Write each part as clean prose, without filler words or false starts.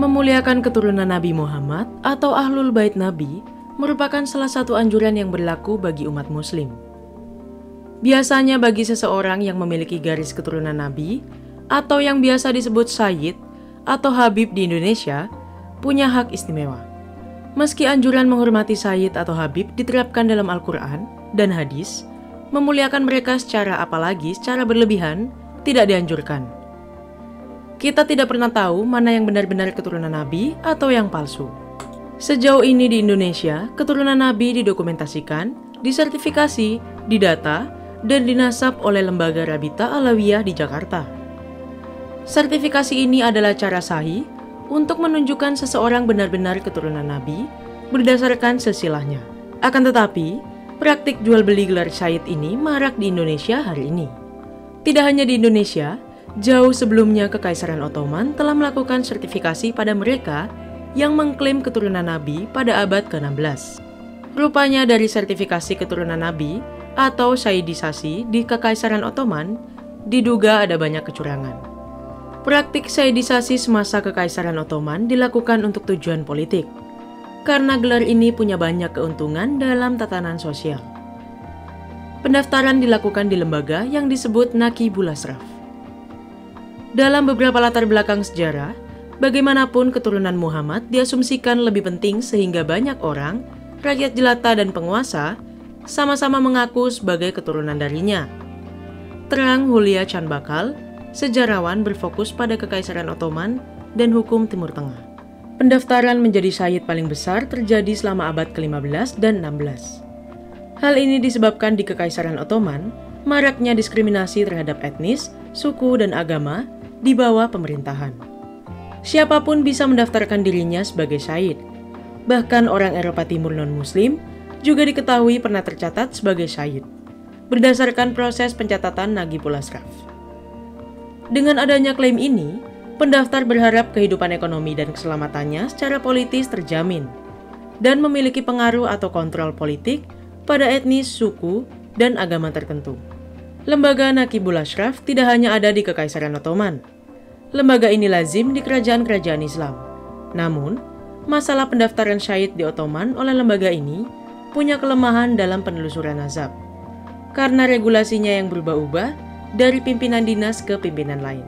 Memuliakan keturunan Nabi Muhammad atau Ahlul Bait Nabi merupakan salah satu anjuran yang berlaku bagi umat Muslim. Biasanya bagi seseorang yang memiliki garis keturunan Nabi atau yang biasa disebut Sayyid atau Habib di Indonesia punya hak istimewa. Meski anjuran menghormati Sayyid atau Habib diterapkan dalam Al-Quran dan hadis, memuliakan mereka apalagi secara berlebihan tidak dianjurkan. Kita tidak pernah tahu mana yang benar-benar keturunan Nabi atau yang palsu. Sejauh ini di Indonesia, keturunan Nabi didokumentasikan, disertifikasi, didata, dan dinasab oleh Lembaga Rabita Alawiyah di Jakarta. Sertifikasi ini adalah cara sahih untuk menunjukkan seseorang benar-benar keturunan Nabi berdasarkan silsilahnya. Akan tetapi, praktik jual beli gelar Sayyid ini marak di Indonesia hari ini. Tidak hanya di Indonesia, jauh sebelumnya Kekaisaran Ottoman telah melakukan sertifikasi pada mereka yang mengklaim keturunan Nabi pada abad ke-16. Rupanya dari sertifikasi keturunan Nabi atau Sayyidisasi di Kekaisaran Ottoman diduga ada banyak kecurangan. Praktik Sayyidisasi semasa Kekaisaran Ottoman dilakukan untuk tujuan politik, karena gelar ini punya banyak keuntungan dalam tatanan sosial. Pendaftaran dilakukan di lembaga yang disebut Naqibul Ashraf. Dalam beberapa latar belakang sejarah, bagaimanapun keturunan Muhammad diasumsikan lebih penting sehingga banyak orang, rakyat jelata dan penguasa, sama-sama mengaku sebagai keturunan darinya. Terang Hulia Chan Bakal, sejarawan berfokus pada Kekaisaran Ottoman dan hukum Timur Tengah. Pendaftaran menjadi Sayyid paling besar terjadi selama abad ke-15 dan 16. Hal ini disebabkan di Kekaisaran Ottoman, maraknya diskriminasi terhadap etnis, suku, dan agama di bawah pemerintahan. Siapapun bisa mendaftarkan dirinya sebagai Sayyid. Bahkan orang Eropa Timur non-Muslim juga diketahui pernah tercatat sebagai Sayyid, berdasarkan proses pencatatan Naqibul Ashraf. Dengan adanya klaim ini, pendaftar berharap kehidupan ekonomi dan keselamatannya secara politis terjamin, dan memiliki pengaruh atau kontrol politik pada etnis, suku, dan agama tertentu. Lembaga Naqibul Ashraf tidak hanya ada di Kekaisaran Ottoman. Lembaga ini lazim di kerajaan-kerajaan Islam. Namun, masalah pendaftaran Sayyid di Ottoman oleh lembaga ini punya kelemahan dalam penelusuran nasab, karena regulasinya yang berubah-ubah dari pimpinan dinas ke pimpinan lain.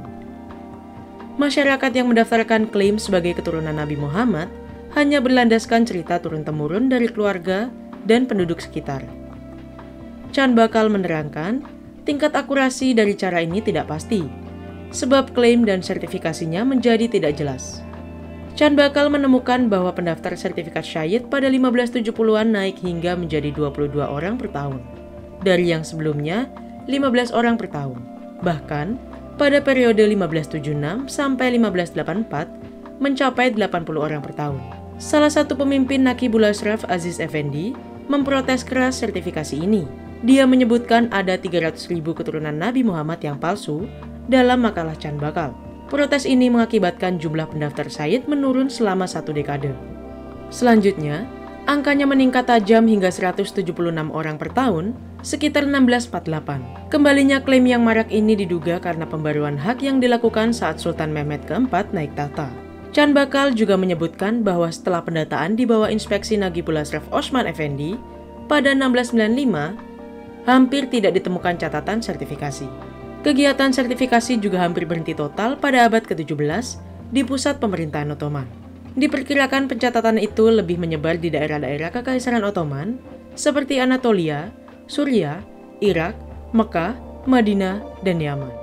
Masyarakat yang mendaftarkan klaim sebagai keturunan Nabi Muhammad hanya berlandaskan cerita turun-temurun dari keluarga dan penduduk sekitar. Chan Bakal menerangkan, tingkat akurasi dari cara ini tidak pasti, sebab klaim dan sertifikasinya menjadi tidak jelas. Chan Bakal menemukan bahwa pendaftar sertifikat Sayyid pada 1570-an naik hingga menjadi 22 orang per tahun, dari yang sebelumnya 15 orang per tahun. Bahkan, pada periode 1576 sampai 1584 mencapai 80 orang per tahun. Salah satu pemimpin Naqibul Ashraf, Aziz Effendi, memprotes keras sertifikasi ini. Dia menyebutkan ada 300.000 keturunan Nabi Muhammad yang palsu dalam makalah Chan Bakal. Protes ini mengakibatkan jumlah pendaftar Sayyid menurun selama 1 dekade. Selanjutnya, angkanya meningkat tajam hingga 176 orang per tahun, sekitar 1648. Kembalinya klaim yang marak ini diduga karena pembaruan hak yang dilakukan saat Sultan Mehmed keempat naik tahta. Chan Bakal juga menyebutkan bahwa setelah pendataan di bawah inspeksi Naqibul Ashraf Osman Effendi pada 1695, hampir tidak ditemukan catatan sertifikasi. Kegiatan sertifikasi juga hampir berhenti total pada abad ke-17 di pusat pemerintahan Ottoman. Diperkirakan pencatatan itu lebih menyebar di daerah-daerah Kekaisaran Ottoman seperti Anatolia, Suriah, Irak, Mekah, Madinah, dan Yaman.